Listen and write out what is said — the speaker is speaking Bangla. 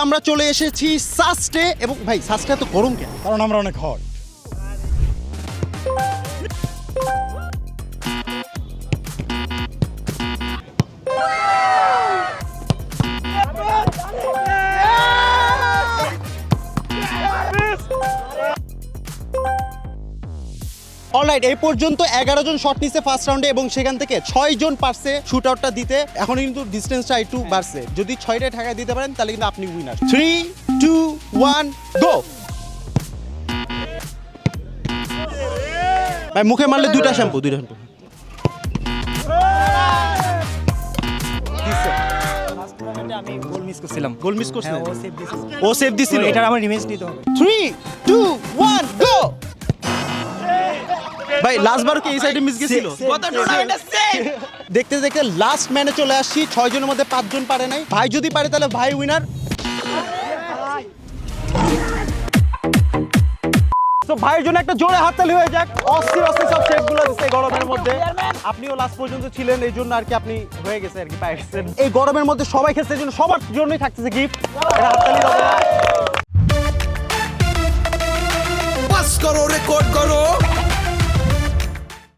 আমরা চলে এসেছি সাস্টে এবং ভাই সাস্টে এত গরম কেন? কারণ আমরা অনেক হট। অলরাইট, এই পর্যন্ত 11 জন শট নিছে ফার্স্ট রাউন্ডে এবং সেখান থেকে 6 জন পারছে শুট আউটটা দিতে। এখন কিন্তু ডিসটেন্সটা একটু বাড়ছে। যদি 6টা ঠেকায় দিতে পারেন তাহলে কিন্তু আপনি উইনার। 3 2 1 গো। ভাই মুখে মারলে দুইটা শ্যাম্পু। আমি গোল মিস করছিলাম। গোল মিস করছে। হ্যাঁ, ও সেভ দিছিল। ও সেভ দিছিল। এটার আমার রিভেঞ্জ নিতে হবে। 3 2 1 গো। ভাই লাস্ট বার কি এই সাইডে মিস গেছিল? দেখতে দেখতে লাস্ট ম্যানে চলে আসছি। 6 জনের মধ্যে 5 জন পারে নাই। ভাই যদি পারে তাহলে ভাই উইনার। তো ভাইয়ের জন্য একটা জোরে হাততালি হয়ে যাক। অস্থির সব শেপগুলো দিচ্ছে গরমের মধ্যে। আপনিও লাস্ট পর্যন্ত ছিলেন, এই জন্য আর কি আপনি হয়ে গেছে আর কি পাই গেছেন। এই গরমের মধ্যে সবাই খেলছে, এই জন্য সবার জন্যই থাকতেছে গিফট। এটা হাততালি দাও।